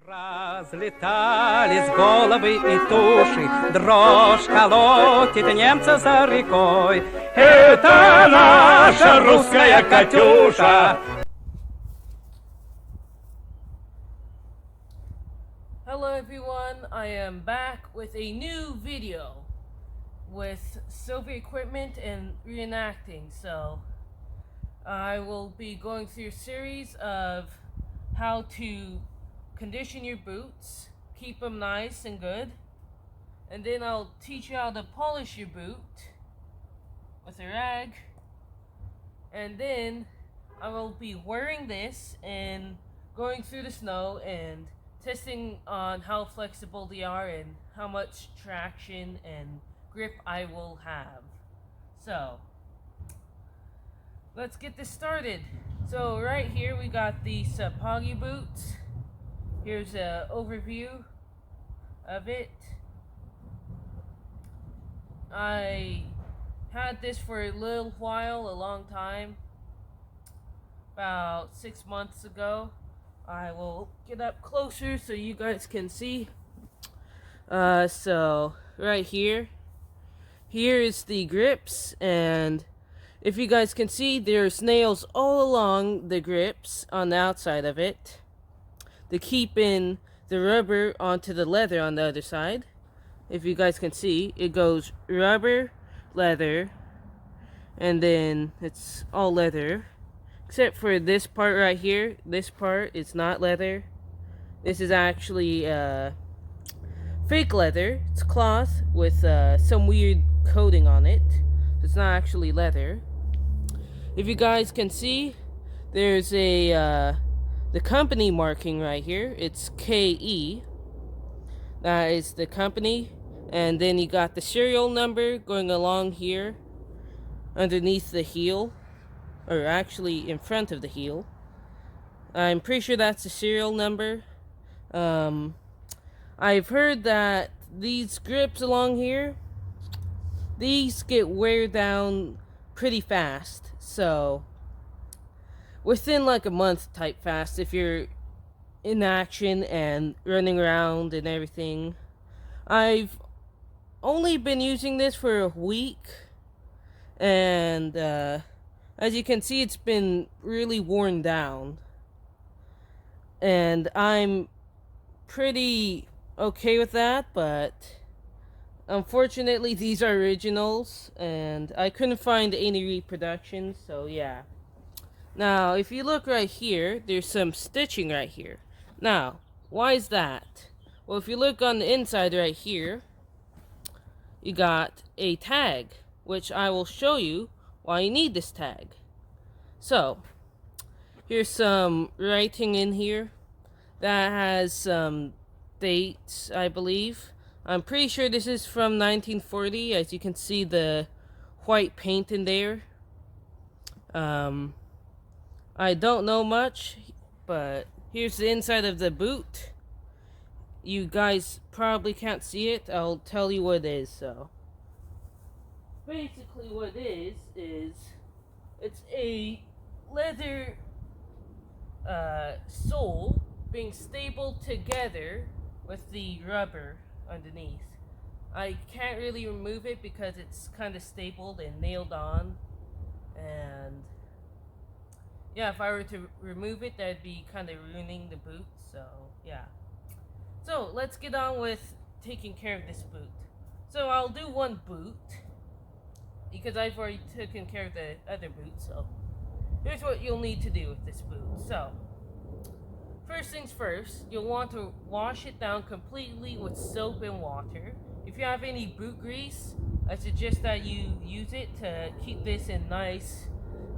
Разлетались головы и туши, дрожь колотит немца за рекой. Это наша русская Катюша. Hello everyone, I am back with a new video with Soviet equipment and reenacting. So I will be going through a series of how to condition your boots, keep them nice and good, and then I'll teach you how to polish your boot with a rag, and then I will be wearing this and going through the snow and testing on how flexible they are and how much traction and grip I will have. So let's get this started. So right here we got the Sapogi boots. Here's an overview of it. I had this for a little while, a long time, about 6 months ago. I will get up closer so you guys can see. So right here is the grips, and if you guys can see, there's nails all along the grips on the outside of it to keep in the rubber onto the leather on the other side. If you guys can see, it goes rubber, leather, and then it's all leather. Except for this part right here. This part is not leather. This is actually fake leather. It's cloth with some weird coating on it. It's not actually leather. If you guys can see, there's a the company marking right here. It's KE. That is the company. And then you got the serial number going along here underneath the heel, or actually in front of the heel. I'm pretty sure that's the serial number. I've heard that these grips along here, these get wear down pretty fast. So within like a month type fast, if you're in action and running around and everything. I've only been using this for a week, and as you can see, it's been really worn down, and I'm pretty okay with that. But unfortunately these are originals and I couldn't find any reproductions, so yeah. Now if you look right here, there's some stitching right here. Now why is that? Well, if you look on the inside right here, you got a tag, which I will show you why you need this tag. So here's some writing in here that has some dates, I believe. I'm pretty sure this is from 1940, as you can see the white paint in there. I don't know much, but here's the inside of the boot. You guys probably can't see it. I'll tell you what it is. So basically what it is it's a leather sole being stapled together with the rubber underneath. I can't really remove it because it's kind of stapled and nailed on, and yeah, if I were to remove it, that'd be kind of ruining the boot. So yeah, so let's get on with taking care of this boot. So I'll do one boot because I've already taken care of the other boot. So here's what you'll need to do with this boot. So first things first, you'll want to wash it down completely with soap and water. If you have any boot grease, I suggest that you use it to keep this in nice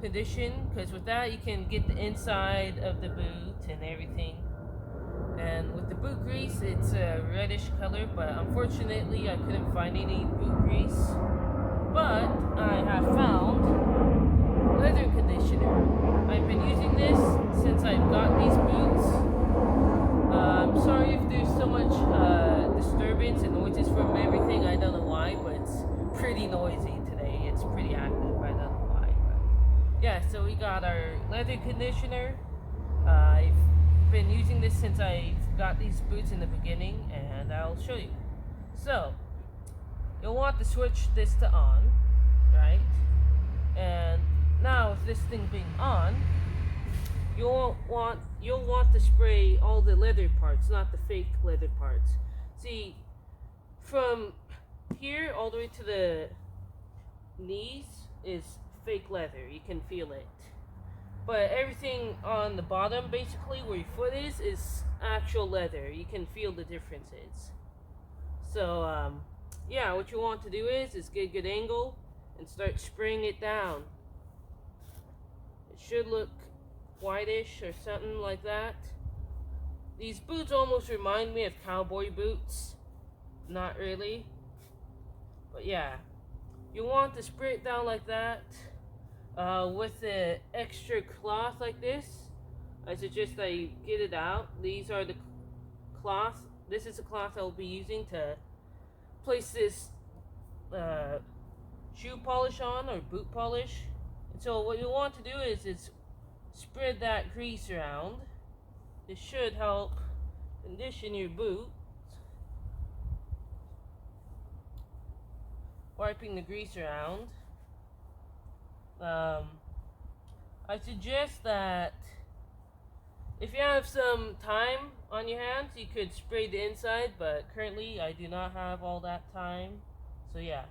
condition, because with that you can get the inside of the boot and everything. And with the boot grease, it's a reddish color, but unfortunately I couldn't find any boot grease. But I have found leather conditioner. I've been using this since I've got these boots. I'm sorry if there's so much disturbance and noises from everything. I don't know why, but it's pretty noisy today. It's pretty active. I don't know why. But yeah, so we got our leather conditioner. I've been using this since I got these boots in the beginning, and I'll show you. So, you'll want to switch this to on, right? And now with this thing being on, you'll want to spray all the leather parts, not the fake leather parts. See, from here all the way to the knees is fake leather. You can feel it. But everything on the bottom, basically where your foot is actual leather. You can feel the differences. So yeah, what you want to do is get a good angle and start spraying it down. It should look whitish or something like that. These boots almost remind me of cowboy boots. Not really. But yeah, you want to spray it down like that. With the extra cloth like this, I suggest that you get it out. These are the cloth. This is the cloth I'll be using to place this shoe polish on, or boot polish. And so what you want to do is spread that grease around. This should help condition your boot. Wiping the grease around. I suggest that if you have some time on your hands, you could spray the inside, but currently I do not have all that time. So yeah.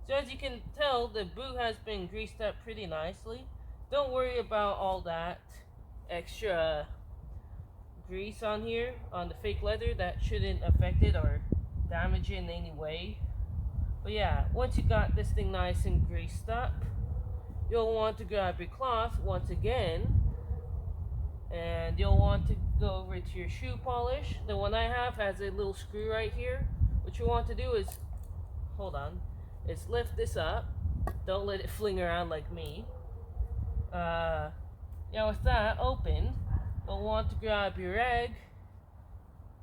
So as you can tell, the boot has been greased up pretty nicely. Don't worry about all that extra grease on here, on the fake leather. That shouldn't affect it or damage it in any way. But yeah, once you got this thing nice and greased up, you'll want to grab your cloth once again, and you'll want to go over to your shoe polish. The one I have has a little screw right here. What you want to do is, is lift this up. Don't let it fling around like me. Yeah, with that open, you'll want to grab your rag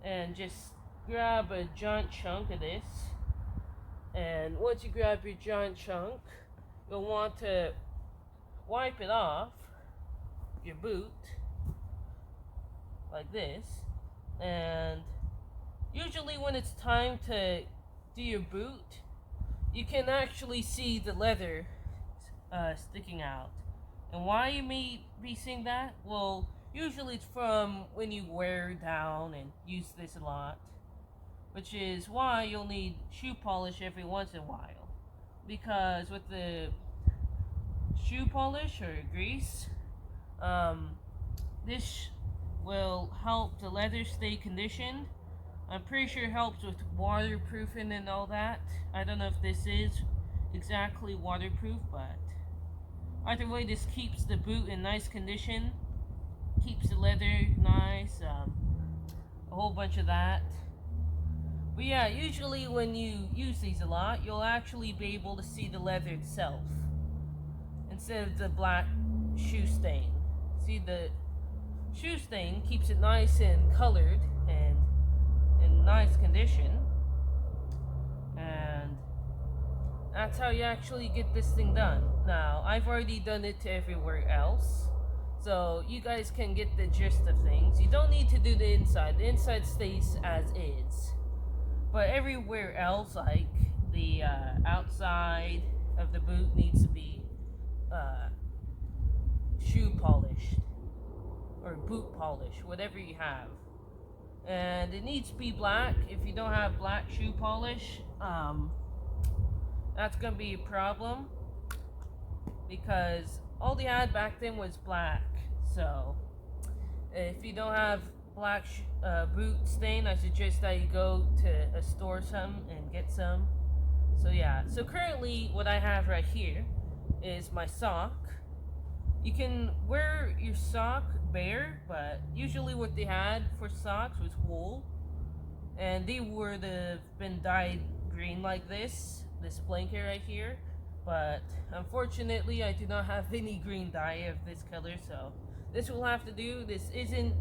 and just grab a giant chunk of this. And once you grab your giant chunk, you'll want to wipe it off your boot like this. And usually when it's time to do your boot, you can actually see the leather sticking out. And why you may be seeing that? Well, usually it's from when you wear down and use this a lot, which is why you'll need shoe polish every once in a while. Because with the shoe polish or grease, this will help the leather stay conditioned. I'm pretty sure it helps with waterproofing and all that. I don't know if this is exactly waterproof, but either way, this keeps the boot in nice condition, keeps the leather nice, a whole bunch of that. But yeah, usually when you use these a lot, you'll actually be able to see the leather itself instead of the black shoe stain. See, the shoe stain keeps it nice and colored and in nice condition, and that's how you actually get this thing done. Now, I've already done it to everywhere else, so you guys can get the gist of things. You don't need to do the inside stays as is. But everywhere else, like the outside of the boot needs to be shoe polished or boot polish, whatever you have. And it needs to be black. If you don't have black shoe polish, that's gonna be a problem, because all they had back then was black. So if you don't have black boot stain, I suggest that you go to a store and get some. So yeah, so currently what I have right here is my sock. You can wear your sock bare, but usually what they had for socks was wool, and they would have been dyed green like this blanket right here. But unfortunately, I do not have any green dye of this color, so this will have to do. This isn't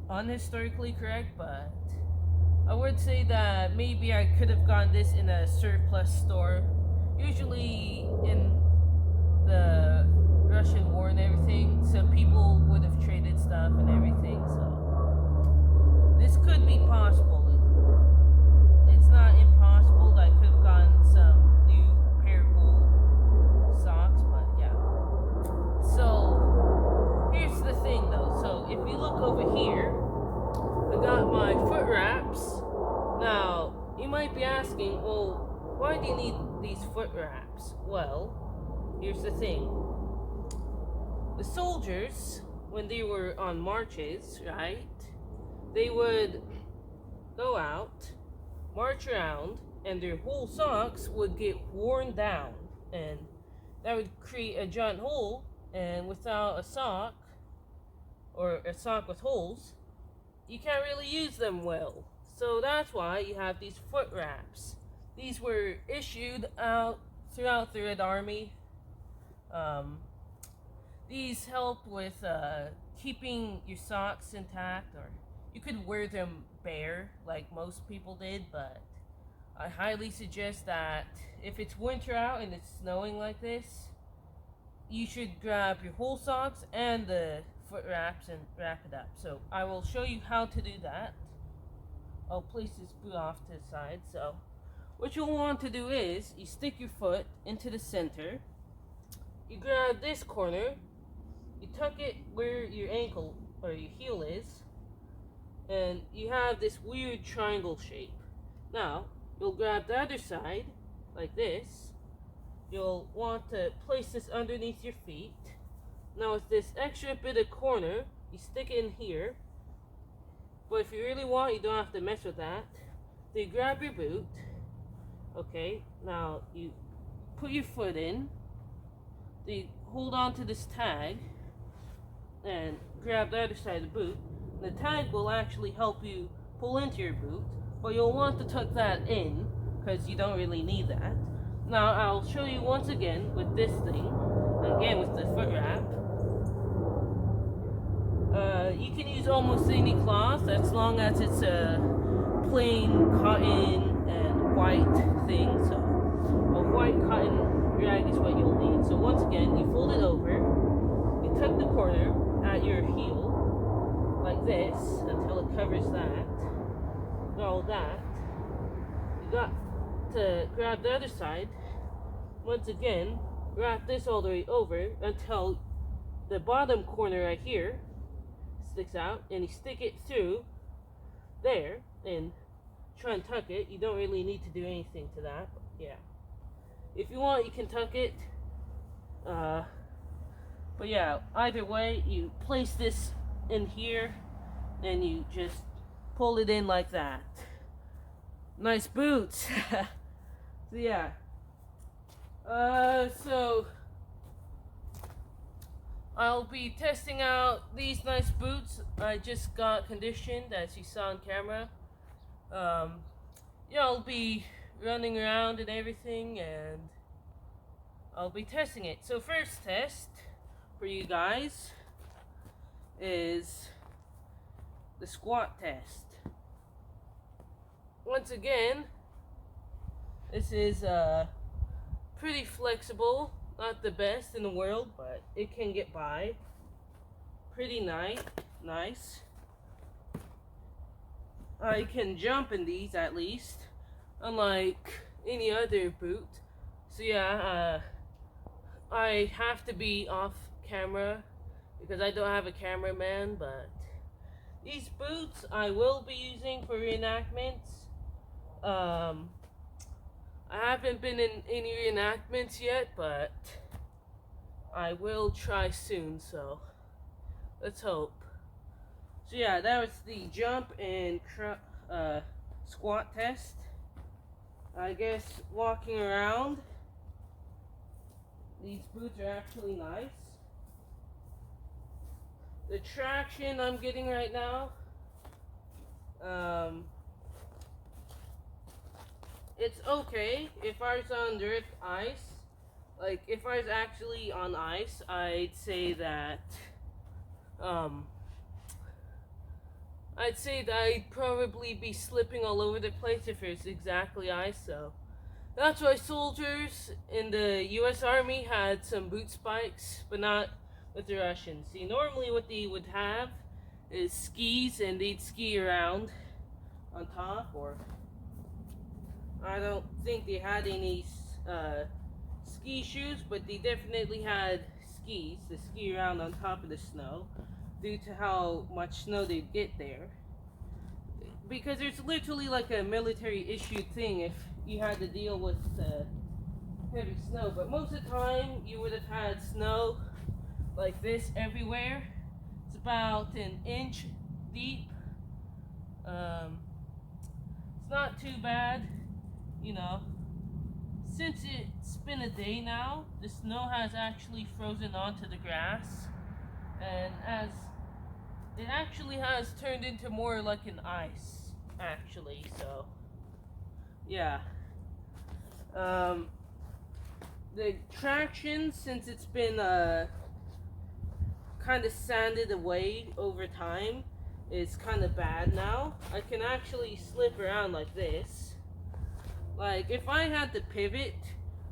unhistorically correct, but I would say that maybe I could have gotten this in a surplus store. Usually in the Russian war and everything, some people would have traded stuff and everything, so this could be possible. It's not impossible that I could have gotten some new pair of gold socks, but yeah. So here's the thing though. So if you look over here, I got my foot wraps. Now, you might be asking, well, why do you need these foot wraps? Well, here's the thing. The soldiers, when they were on marches, right, they would go out, march around, and their whole socks would get worn down, and that would create a giant hole, and without a sock, or a sock with holes, you can't really use them well. So that's why you have these foot wraps. These were issued out throughout the Red Army. These help with keeping your socks intact, or you could wear them bare like most people did, but I highly suggest that if it's winter out and it's snowing like this, you should grab your whole socks and the foot wraps and wrap it up. So I will show you how to do that. I'll place this boot off to the side. So what you'll want to do is you stick your foot into the center, you grab this corner, you tuck it where your ankle or your heel is, and you have this weird triangle shape. Now you'll grab the other side like this. You'll want to place this underneath your feet. Now with this extra bit of corner, you stick it in here. But if you really want, you don't have to mess with that. So you grab your boot. Okay, now you put your foot in. Then you hold on to this tag and grab the other side of the boot. The tag will actually help you pull into your boot, but you'll want to tuck that in because you don't really need that. Now I'll show you once again with this thing, again with the foot wrap. You can use almost any cloth as long as it's a plain cotton and white thing. So a white cotton rag is what you'll need. So once again, you fold it over, you tuck the corner at your heel like this until it covers that. All that. You got to grab the other side. Once again, wrap this all the way over until the bottom corner right here sticks out, and you stick it through there and try and tuck it. You don't really need to do anything to that, but yeah. If you want, you can tuck it. But yeah, either way, you place this in here and you just pull it in like that. Nice boots. So yeah. So I'll be testing out these nice boots. I just got conditioned, as you saw on camera. Yeah, I'll be running around and everything, and I'll be testing it. So first test for you guys is the squat test. Once again, this is pretty flexible. Not the best in the world, but it can get by. Pretty nice. I can jump in these at least, unlike any other boot. So yeah, I have to be off camera because I don't have a cameraman, but these boots I will be using for reenactments. I haven't been in any reenactments yet, but I will try soon, so let's hope. So yeah, that was the jump and squat test. I guess walking around, these boots are actually nice. The traction I'm getting right now, it's okay. If I was on dirt ice, like if I was actually on ice, I'd say that I'd probably be slipping all over the place if it's exactly ice. So That's why soldiers in the U.S. Army had some boot spikes, but not with the Russians. See, normally what they would have is skis, and they'd ski around on top, or I don't think they had any ski shoes, but they definitely had skis to ski around on top of the snow due to how much snow they'd get there. Because it's literally like a military issued thing if you had to deal with heavy snow. But most of the time, you would have had snow like this everywhere. It's about an inch deep. It's not too bad, you know. Since it's been a day now, the snow has actually frozen onto the grass, and as it actually has turned into more like an ice, actually, so yeah. The traction, since it's been kind of sanded away over time, is kind of bad now. I can actually slip around like this. Like, if I had to pivot,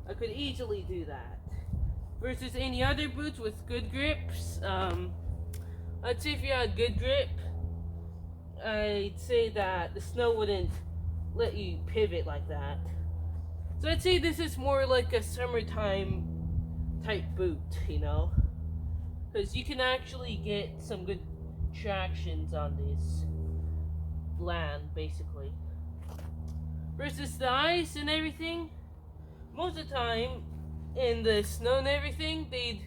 I could easily do that. Versus any other boots with good grips, I'd say if you had good grip, I'd say that the snow wouldn't let you pivot like that. So I'd say this is more like a summertime type boot, you know? Because you can actually get some good tractions on this land, basically. Versus the ice and everything, most of the time, in the snow and everything, they'd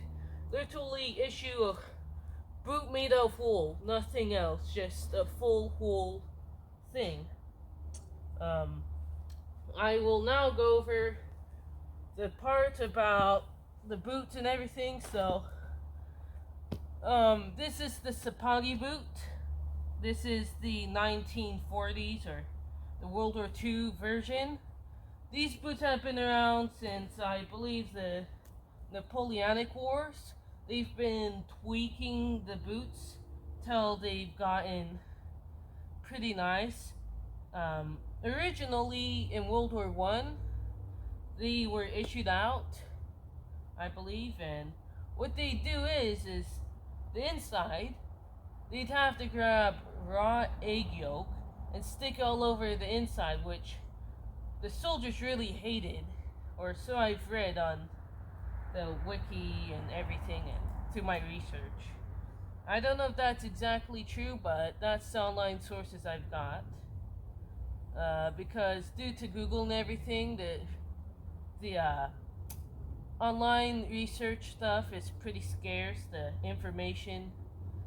literally issue a boot made of wool, nothing else, just a full wool thing. I will now go over the part about the boots and everything. So, this is the Sapogi boot. This is the 1940s or the World War II version. These boots have been around since, I believe, the Napoleonic Wars. They've been tweaking the boots till they've gotten pretty nice. Originally, in World War I, they were issued out, I believe, and what they do is the inside, they'd have to grab raw egg yolk and stick it all over the inside, which the soldiers really hated, or so I've read on the wiki and everything and through my research. I don't know if that's exactly true, but that's the online sources I've got. Because due to Google and everything, the online research stuff is pretty scarce. The information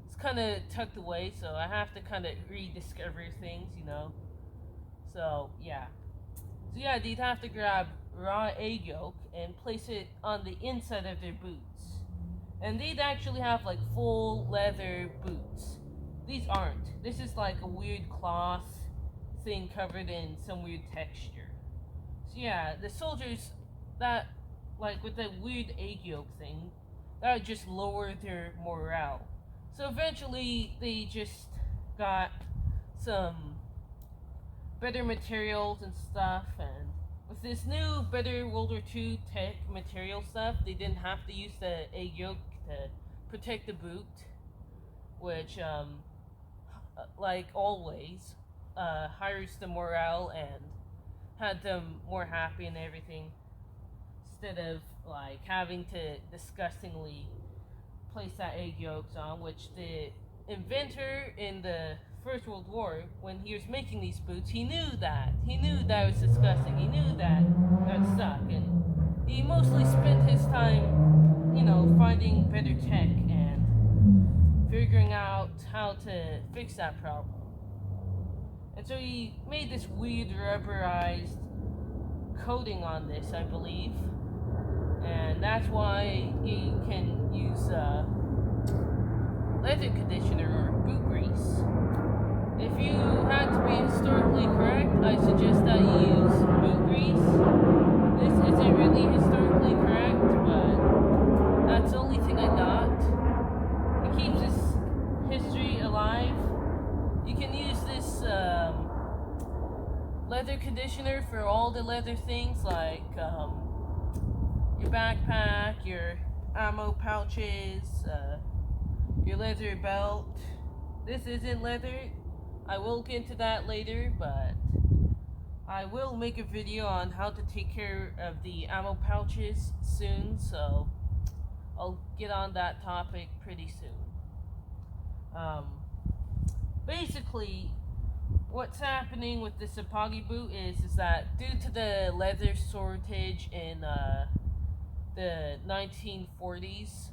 is kind of tucked away, so I have to kind of rediscover things, you know. So yeah, they'd have to grab raw egg yolk and place it on the inside of their boots, and they'd actually have like full leather boots. These aren't. This is like a weird cloth thing covered in some weird texture. So yeah, the soldiers, that, like with the weird egg yolk thing, that would just lower their morale. So eventually they just got some better materials and stuff, and with this new better World War II tech material stuff, they didn't have to use the egg yolk to protect the boot, which like always hires the morale and had them more happy and everything, instead of like having to disgustingly place that egg yolks on, which the inventor in the First World War, when he was making these boots, he knew that it was disgusting, he knew that sucked, and he mostly spent his time, you know, finding better tech and figuring out how to fix that problem. And so he made this weird rubberized coating on this, I believe. And that's why you can use leather conditioner or boot grease. If you had to be historically correct, I suggest that you use boot grease. This isn't really historically correct, but that's the only thing I got. It keeps this history alive. You can use this leather conditioner for all the leather things like your backpack, your ammo pouches, your leather belt. This isn't leather. I will get into that later, but I will make a video on how to take care of the ammo pouches soon, so I'll get on that topic pretty soon. Basically, what's happening with the Sapogi boot is that due to the leather shortage in the 1940s,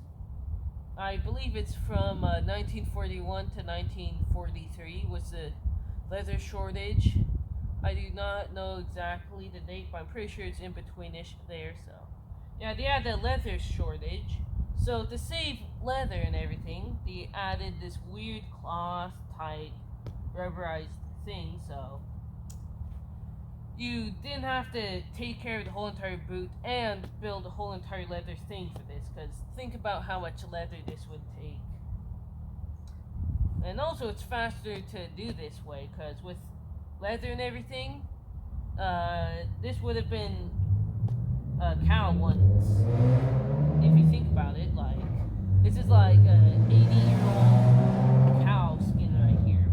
I believe it's from 1941 to 1943 was the leather shortage. I do not know exactly the date, but I'm pretty sure it's in betweenish there. So yeah, they had the leather shortage. So to save leather and everything, they added this weird cloth type rubberized thing. So you didn't have to take care of the whole entire boot and build a whole entire leather thing for this, because think about how much leather this would take. And also it's faster to do this way, because with leather and everything, this would have been a cow once. If you think about it, like, this is like a 80-year-old cow skin right here.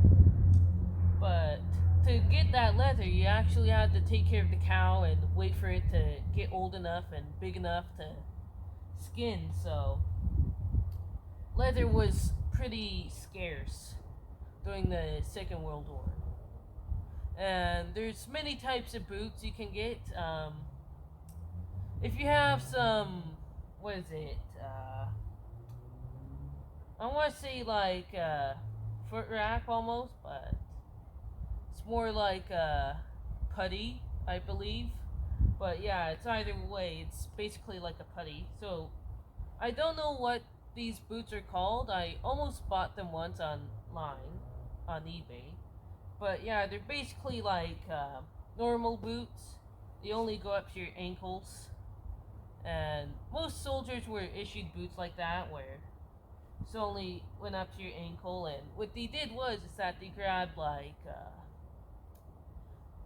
But to get that leather, you actually had to take care of the cow and wait for it to get old enough and big enough to skin. So leather was pretty scarce during the Second World War. And there's many types of boots you can get. If you have some, what is it? I want to say like foot wrap almost, but it's more like putty, I believe. But yeah, it's either way. It's basically like a putty. So I don't know what these boots are called. I almost bought them once online on eBay. But yeah, they're basically like normal boots. They only go up to your ankles. And most soldiers were issued boots like that, where it's only went up to your ankle. And what they did was is that they grabbed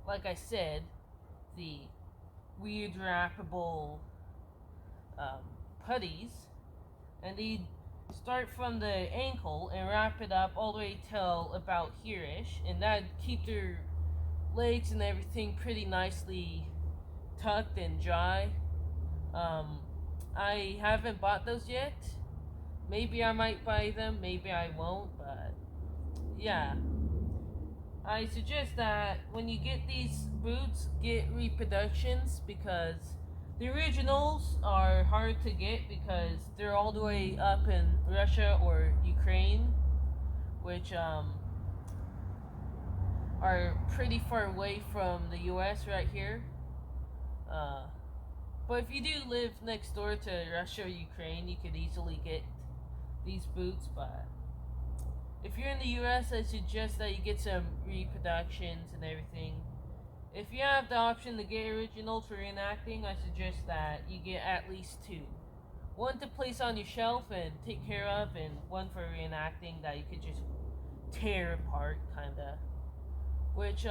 like I said, the weird wrappable putties, and they'd start from the ankle and wrap it up all the way till about here-ish, and that'd keep their legs and everything pretty nicely tucked and dry. I haven't bought those yet. Maybe I might buy them, maybe I won't, but yeah. I suggest that when you get these boots, get reproductions, because the originals are hard to get because they're all the way up in Russia or Ukraine, which are pretty far away from the US right here. But if you do live next door to Russia or Ukraine, you could easily get these boots. But if you're in the US, I suggest that you get some reproductions and everything. If you have the option to get originals for reenacting, I suggest that you get at least two. One to place on your shelf and take care of, and one for reenacting that you could just tear apart, kinda. Which,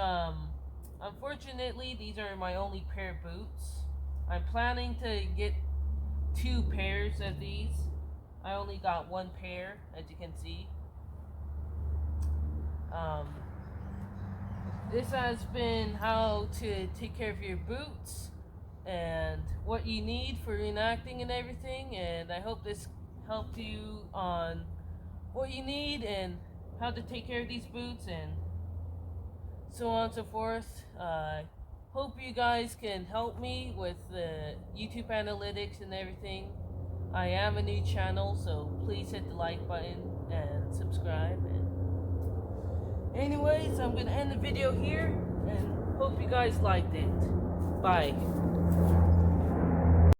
unfortunately, these are my only pair of boots. I'm planning to get 2 pairs of these. I only got 1 pair, as you can see. This has been how to take care of your boots and what you need for reenacting and everything, and I hope this helped you on what you need and how to take care of these boots and so on and so forth. Hope you guys can help me with the YouTube analytics and everything. I am a new channel, so please hit the like button and subscribe. And anyways, I'm gonna end the video here and hope you guys liked it. Bye.